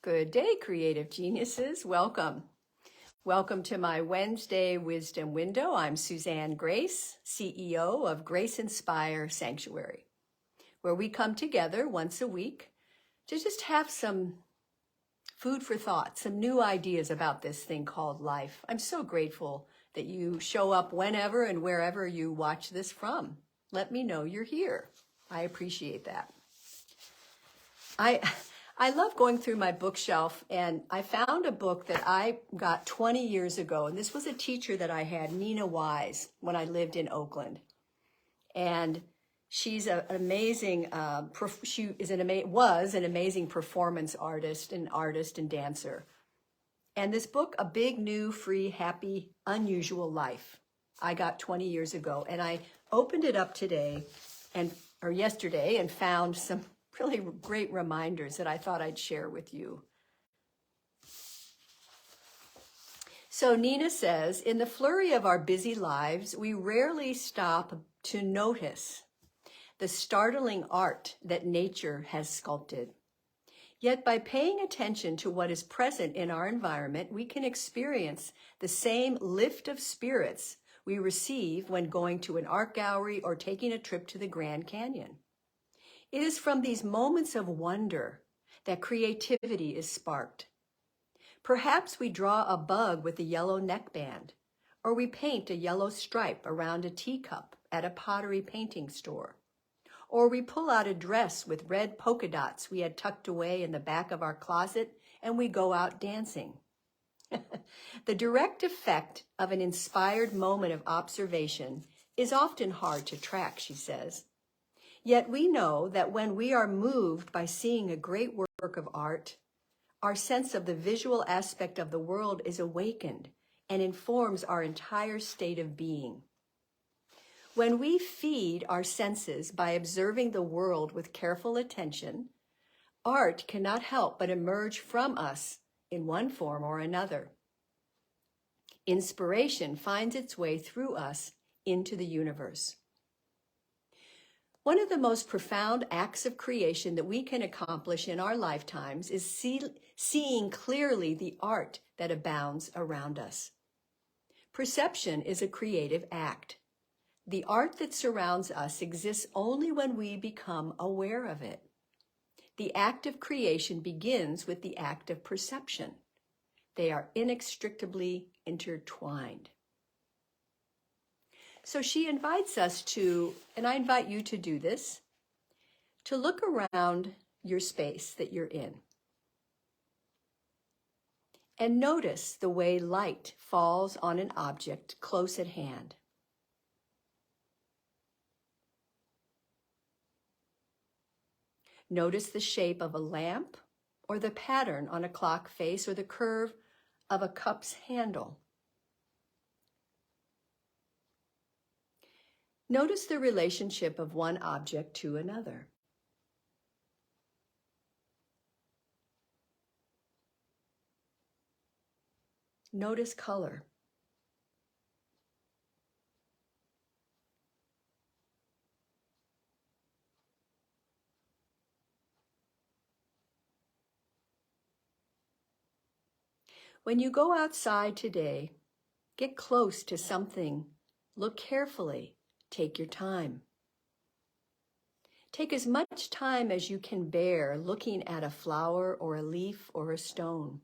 Good day, creative geniuses. Welcome. Welcome to my Wednesday Wisdom Window. I'm Suzanne Grace, CEO of Grace Inspire Sanctuary, where we come together once a week to just have some food for thought, some new ideas about this thing called life. I'm so grateful that you show up whenever and wherever you watch this from. Let me know you're here. I appreciate that. I love going through my bookshelf, and I found a book that I got 20 years ago, and this was a teacher that I had, Nina Wise, when I lived in Oakland. And she's an amazing, was an amazing performance artist and dancer. And this book, A Big, New, Free, Happy, Unusual Life, I got 20 years ago, and I opened it up yesterday and found some really great reminders that I thought I'd share with you. So Nina says, in the flurry of our busy lives, we rarely stop to notice the startling art that nature has sculpted. Yet by paying attention to what is present in our environment, we can experience the same lift of spirits we receive when going to an art gallery or taking a trip to the Grand Canyon. It is from these moments of wonder that creativity is sparked. Perhaps we draw a bug with a yellow neckband, or we paint a yellow stripe around a teacup at a pottery painting store, or we pull out a dress with red polka dots we had tucked away in the back of our closet and we go out dancing. The direct effect of an inspired moment of observation is often hard to track, she says. Yet we know that when we are moved by seeing a great work of art, our sense of the visual aspect of the world is awakened and informs our entire state of being. When we feed our senses by observing the world with careful attention, art cannot help but emerge from us in one form or another. Inspiration finds its way through us into the universe. One of the most profound acts of creation that we can accomplish in our lifetimes is seeing clearly the art that abounds around us. Perception is a creative act. The art that surrounds us exists only when we become aware of it. The act of creation begins with the act of perception. They are inextricably intertwined. So she invites us to, and I invite you to do this, to look around your space that you're in and notice the way light falls on an object close at hand. Notice the shape of a lamp or the pattern on a clock face or the curve of a cup's handle. Notice the relationship of one object to another. Notice color. When you go outside today, get close to something. Look carefully. Take your time. Take as much time as you can bear looking at a flower or a leaf or a stone.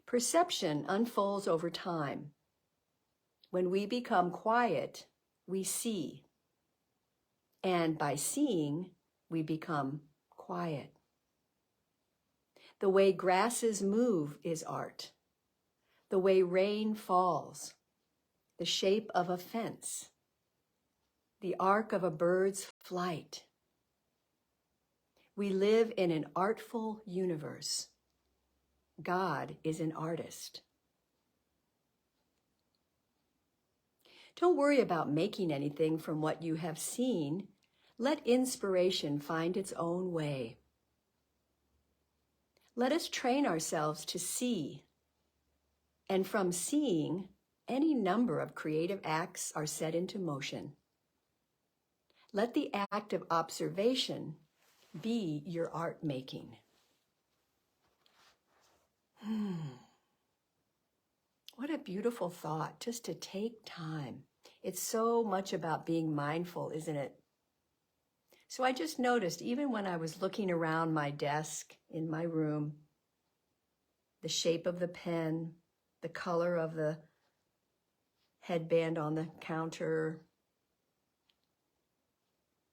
Perception unfolds over time. When we become quiet, we see. And by seeing, we become quiet. The way grasses move is art. The way rain falls. The shape of a fence. The arc of a bird's flight. We live in an artful universe. God is an artist. Don't worry about making anything from what you have seen. Let inspiration find its own way. Let us train ourselves to see. And from seeing, any number of creative acts are set into motion. Let the act of observation be your art making. What a beautiful thought, just to take time. It's so much about being mindful, isn't it? So I just noticed, even when I was looking around my desk in my room, the shape of the pen, the color of the headband on the counter,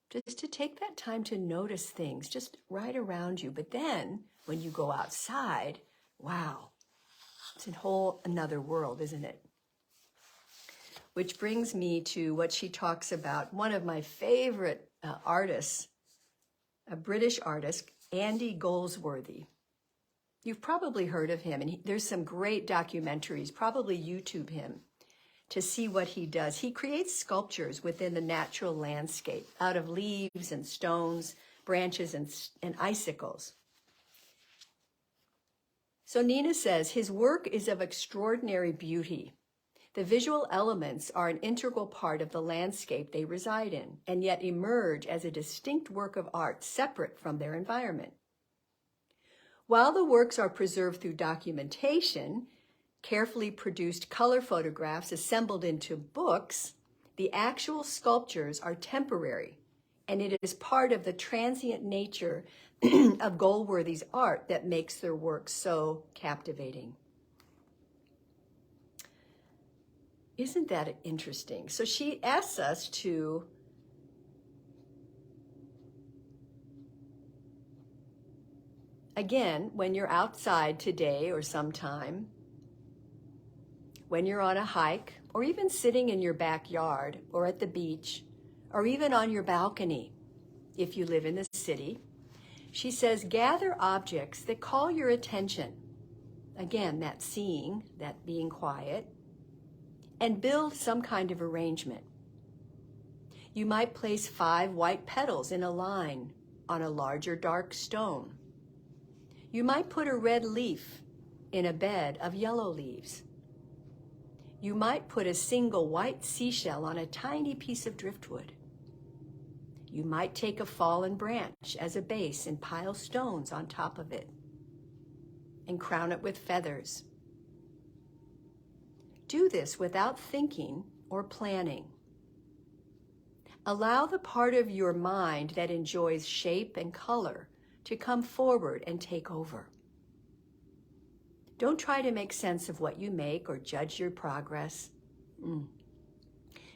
just to take that time to notice things just right around you. But then when you go outside, wow, it's a whole another world, isn't it? Which brings me to what she talks about. One of my favorite artists, a British artist, Andy Goldsworthy. You've probably heard of him, and there's some great documentaries, probably YouTube him, to see what he does. He creates sculptures within the natural landscape out of leaves and stones, branches and icicles. So Nina says, his work is of extraordinary beauty. The visual elements are an integral part of the landscape they reside in, and yet emerge as a distinct work of art separate from their environment. While the works are preserved through documentation, carefully produced color photographs assembled into books, the actual sculptures are temporary, and it is part of the transient nature of Goldsworthy's art that makes their work so captivating. Isn't that interesting? So she asks us to again, when you're outside today or sometime, when you're on a hike, or even sitting in your backyard or at the beach, or even on your balcony, if you live in the city, she says, gather objects that call your attention. Again, that seeing, that being quiet, and build some kind of arrangement. You might place 5 white petals in a line on a larger dark stone. You might put a red leaf in a bed of yellow leaves. You might put a single white seashell on a tiny piece of driftwood. You might take a fallen branch as a base and pile stones on top of it and crown it with feathers. Do this without thinking or planning. Allow the part of your mind that enjoys shape and color to come forward and take over. Don't try to make sense of what you make or judge your progress.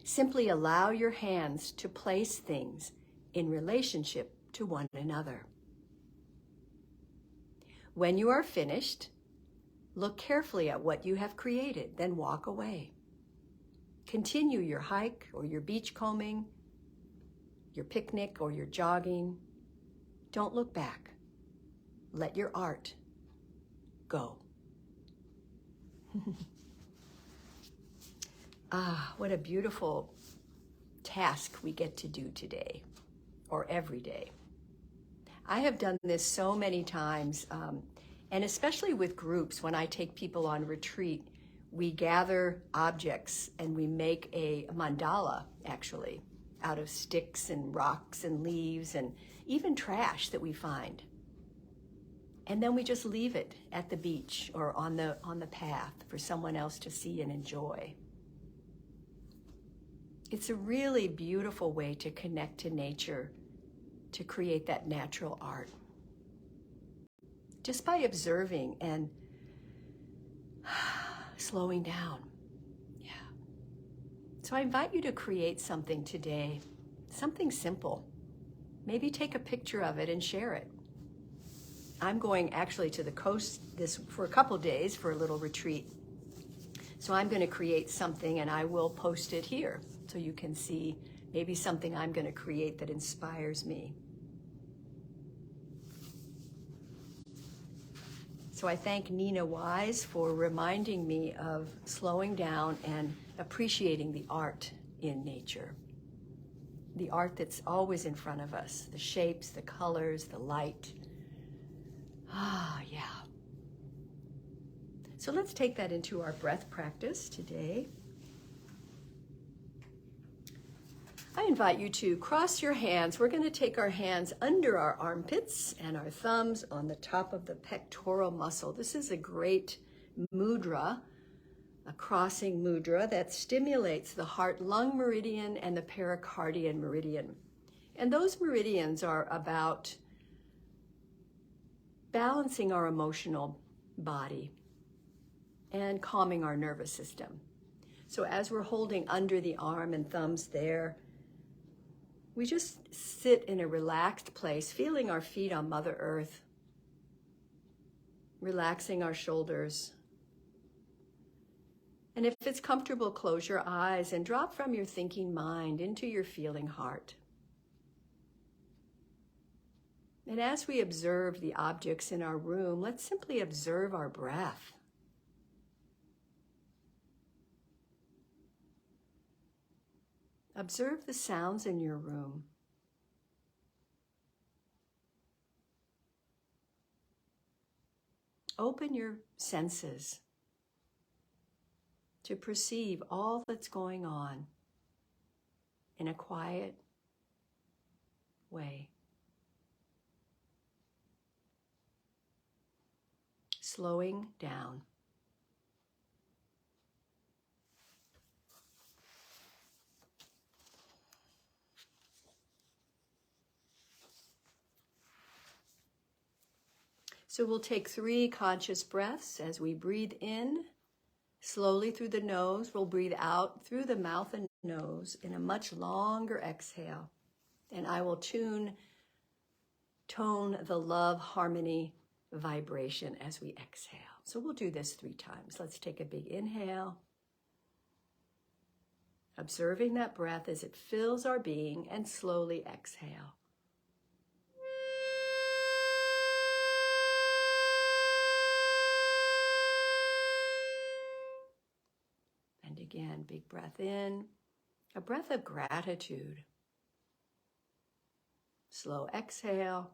Simply allow your hands to place things in relationship to one another. When you are finished, look carefully at what you have created, then walk away. Continue your hike or your beachcombing, your picnic or your jogging. Don't look back. Let your art go. What a beautiful task we get to do today, or every day. I have done this so many times, and especially with groups, when I take people on retreat, we gather objects and we make a mandala, actually, out of sticks and rocks and leaves and even trash that we find. And then we just leave it at the beach or on the path for someone else to see and enjoy. It's a really beautiful way to connect to nature, to create that natural art. Just by observing and slowing down. Yeah. So I invite you to create something today, something simple. Maybe take a picture of it and share it. I'm going actually to the coast for a couple days for a little retreat. So I'm going to create something and I will post it here so you can see maybe something I'm going to create that inspires me. So I thank Nina Wise for reminding me of slowing down and appreciating the art in nature. The art that's always in front of us, the shapes, the colors, the light. Yeah. So let's take that into our breath practice today. I I invite you to cross your hands. We're going to take our hands under our armpits and our thumbs on the top of the pectoral muscle. This is a great mudra, a crossing mudra that stimulates the heart-lung meridian and the pericardian meridian. And those meridians are about balancing our emotional body and calming our nervous system. So as we're holding under the arm and thumbs there, we just sit in a relaxed place, feeling our feet on Mother Earth, relaxing our shoulders. And if it's comfortable, close your eyes and drop from your thinking mind into your feeling heart. And as we observe the objects in our room, let's simply observe our breath. Observe the sounds in your room. Open your senses to perceive all that's going on in a quiet way. Slowing down. So we'll take 3 conscious breaths as we breathe in slowly through the nose. We'll breathe out through the mouth and nose in a much longer exhale. And I will tone the love, harmony, vibration as we exhale. So we'll do this 3 times. Let's take a big inhale. Observing that breath as it fills our being, and slowly exhale. And again, big breath in, a breath of gratitude. Slow exhale.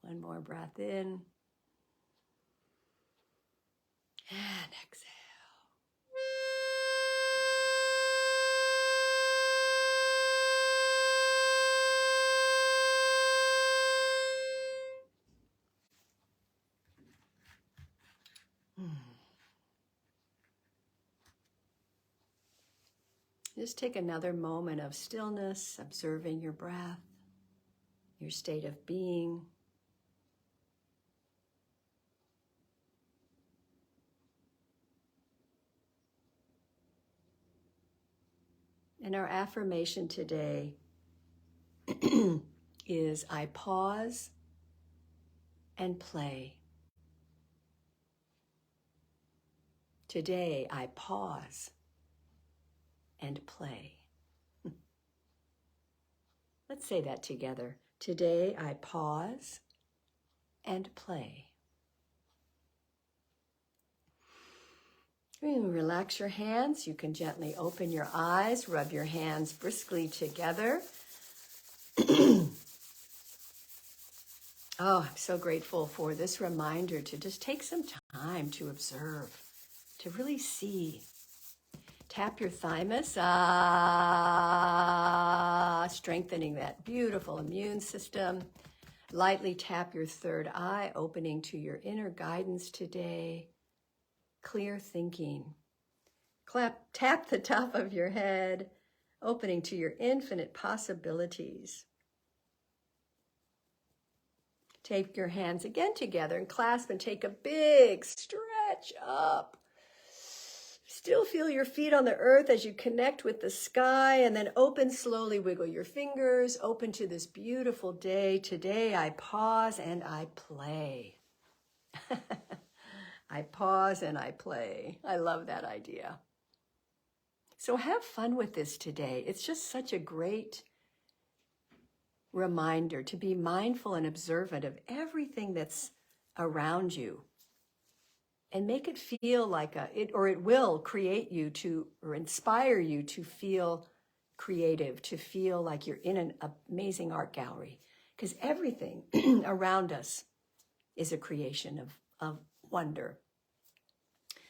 One more breath in. And exhale. Just take another moment of stillness, observing your breath, your state of being. And our affirmation today is, I pause and play. Today, I pause and play. Let's say that together. Today, I pause and play. Relax your hands. You can gently open your eyes, rub your hands briskly together. Oh, I'm so grateful for this reminder to just take some time to observe, to really see. Tap your thymus, strengthening that beautiful immune system. Lightly tap your third eye, opening to your inner guidance today. Clear thinking. Tap the top of your head, opening to your infinite possibilities. Take your hands again together and clasp and take a big stretch up. Still feel your feet on the earth as you connect with the sky, and then open slowly, wiggle your fingers, open to this beautiful day. Today I pause and I play. I pause and I play. I love that idea. So have fun with this today. It's just such a great reminder to be mindful and observant of everything that's around you. And make it feel like it will create you to, or inspire you to feel creative, to feel like you're in an amazing art gallery. Because everything around us is a creation of wonder.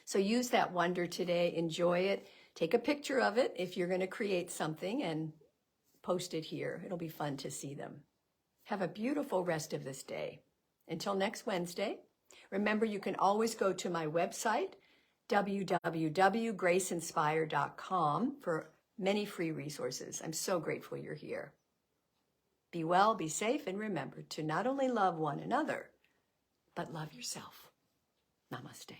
So use that wonder today, enjoy it, take a picture of it if you're going to create something and post it here. It'll be fun to see them. Have a beautiful rest of this day. Until next Wednesday, remember you can always go to my website, www.graceinspire.com, for many free resources. I'm so grateful you're here. Be well, be safe, and remember to not only love one another, but love yourself. Namaste.